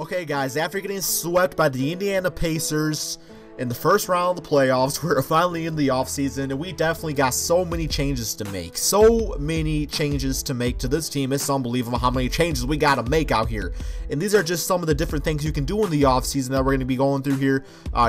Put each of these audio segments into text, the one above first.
Okay, guys, after getting swept by the Indiana Pacers in the first round of the playoffs, we're finally in the offseason, and we definitely got so many changes to make. So many changes to make to this team. It's unbelievable how many changes we got to make out here. And these are just some of the different things you can do in the offseason that we're going to be going through here.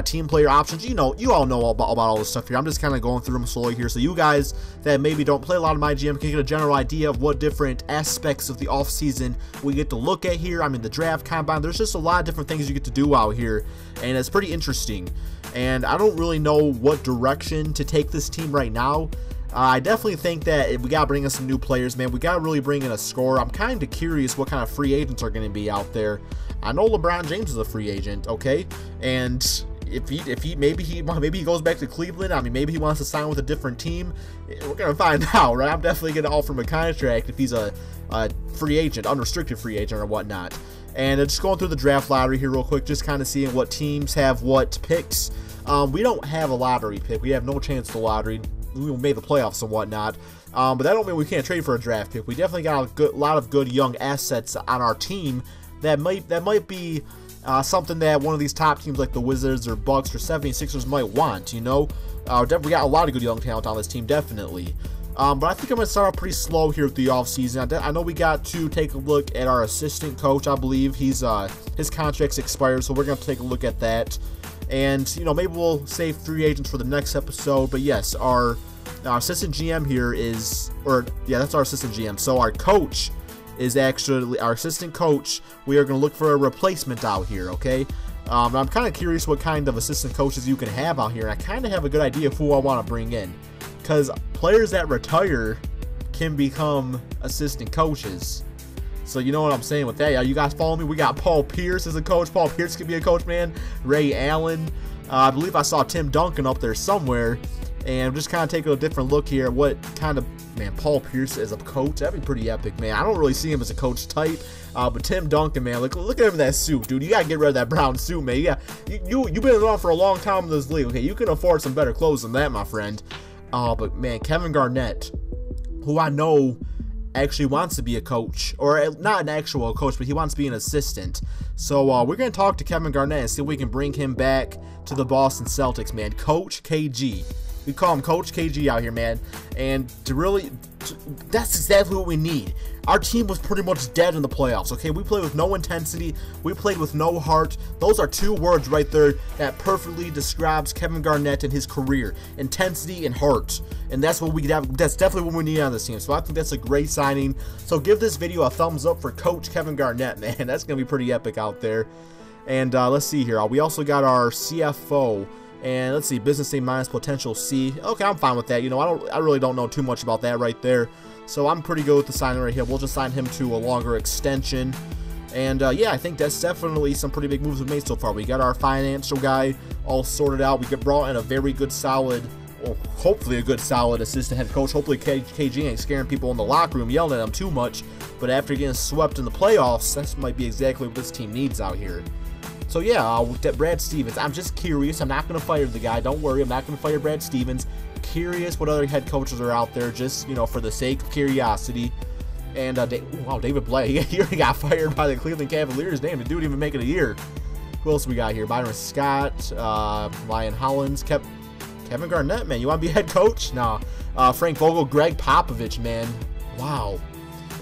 Team player options. You all know about all this stuff here. I'm just kind of going through them slowly here, so you guys that maybe don't play a lot of my GM can get a general idea of what different aspects of the offseason we get to look at here. I mean, the draft, combine, there's just a lot of different things you get to do out here, and it's pretty interesting. And I don't really know what direction to take this team right now. I definitely think that we got to bring in some new players, man. We got to really bring in a scorer. I'm kind of curious what kind of free agents are going to be out there. I know LeBron James is a free agent, okay? And maybe he goes back to Cleveland. I mean, maybe he wants to sign with a different team. We're going to find out, right? I'm definitely going to offer him a contract if he's a free agent, unrestricted free agent or whatnot. And just going through the draft lottery here real quick, just kind of seeing what teams have what picks. We don't have a lottery pick. We have no chance to lottery. We made the playoffs and whatnot. But that don't mean we can't trade for a draft pick. We definitely got a lot of good young assets on our team that might be something that one of these top teams like the Wizards or Bucks or 76ers might want, you know? We got a lot of good young talent on this team, definitely. But I think I'm going to start off pretty slow here with the offseason. I know we got to take a look at our assistant coach. I believe his contract's expired, so we're going to take a look at that. And, you know, maybe we'll save free agents for the next episode. But yes, our assistant GM here that's our assistant GM. So our coach is actually our assistant coach. We are going to look for a replacement out here, okay? I'm kind of curious what kind of assistant coaches you can have out here. And I kind of have a good idea of who I want to bring in, because players that retire can become assistant coaches. So you know what I'm saying with that. Yeah, you guys follow me? We got Paul Pierce as a coach. Paul Pierce could be a coach, man. Ray Allen. I believe I saw Tim Duncan up there somewhere. And just kind of taking a different look here at what kind of, man, Paul Pierce as a coach. That'd be pretty epic, man. I don't really see him as a coach type. But Tim Duncan, man, look at him in that suit, dude. You got to get rid of that brown suit, man. Yeah, you've been around for a long time in this league. Okay, you can afford some better clothes than that, my friend. But man, Kevin Garnett, who I know actually wants to be a coach, or not an actual coach, but he wants to be an assistant. So we're going to talk to Kevin Garnett and see if we can bring him back to the Boston Celtics, man. Coach KG. We call him Coach KG out here, man. And that's exactly what we need. Our team was pretty much dead in the playoffs, okay? We played with no intensity. We played with no heart. Those are two words right there that perfectly describes Kevin Garnett and his career. Intensity and heart. And that's what we could have. That's definitely what we need on this team. So I think that's a great signing. So give this video a thumbs up for Coach Kevin Garnett, man. That's going to be pretty epic out there. And let's see here. We also got our CFO. And let's see, business A minus potential C. Okay, I'm fine with that. You know, I really don't know too much about that right there. So I'm pretty good with the signing right here. We'll just sign him to a longer extension. And yeah, I think that's definitely some pretty big moves we've made so far. We got our financial guy all sorted out. We brought in a very good, solid, or hopefully a good, solid assistant head coach. Hopefully KG ain't scaring people in the locker room, yelling at them too much. But after getting swept in the playoffs, that might be exactly what this team needs out here. So yeah, with Brad Stevens, I'm just curious. I'm not going to fire the guy. Don't worry, I'm not going to fire Brad Stevens. Curious what other head coaches are out there, just, you know, for the sake of curiosity. And wow, David Blake, he already got fired by the Cleveland Cavaliers. Damn, the dude didn't even make it a year. Who else we got here? Byron Scott, Ryan Hollins, Kevin Garnett, man. You want to be head coach? Nah. Frank Vogel, Greg Popovich, man. Wow.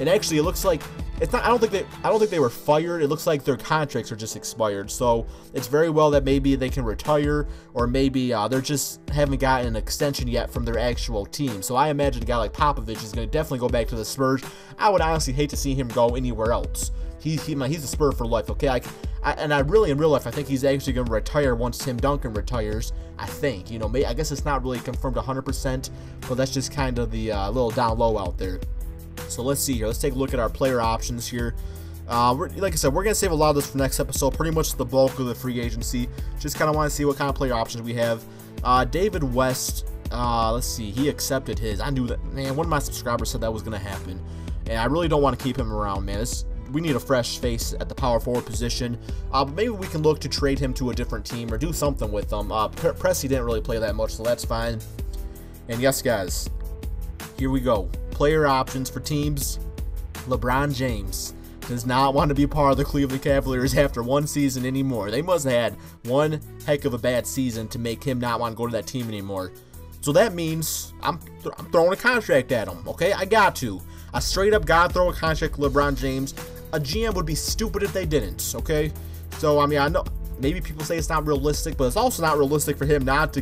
And actually, it looks like it's not. I don't think they were fired. It looks like their contracts are just expired. So it's very well that maybe they can retire, or maybe they're just haven't gotten an extension yet from their actual team. So I imagine a guy like Popovich is going to definitely go back to the Spurs. I would honestly hate to see him go anywhere else. He's a Spur for life. Okay, and I really in real life I think he's actually going to retire once Tim Duncan retires. I think, you know, I guess it's not really confirmed 100%, but that's just kind of the little down low out there. So let's see here. Let's take a look at our player options here. Like I said, we're going to save a lot of this for next episode. Pretty much the bulk of the free agency. Just kind of want to see what kind of player options we have. David West, let's see. He accepted his. I knew that. Man, one of my subscribers said that was going to happen. And I really don't want to keep him around, man. We need a fresh face at the power forward position. But maybe we can look to trade him to a different team or do something with him. Pressey didn't really play that much, so that's fine. And yes, guys, here we go. Player options for teams. LeBron James. does not want to be part of the Cleveland Cavaliers after one season anymore. They must have had one heck of a bad season to make him not want to go to that team anymore. So that means I'm throwing a contract at him, okay? I got to. I straight up got to throw a contract to LeBron James. A GM would be stupid if they didn't, okay? So, I mean, I know maybe people say it's not realistic, but it's also not realistic for him not to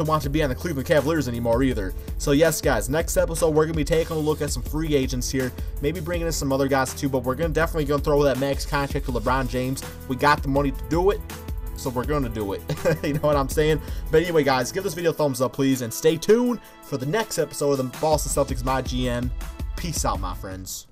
want to be on the Cleveland Cavaliers anymore either. So, yes, guys, next episode, we're going to be taking a look at some free agents here, maybe bringing in some other guys too, but we're definitely going to throw that max contract to LeBron James. We got the money to do it, so we're going to do it. You know what I'm saying? But anyway, guys, give this video a thumbs up, please, and stay tuned for the next episode of the Boston Celtics My GM. Peace out, my friends.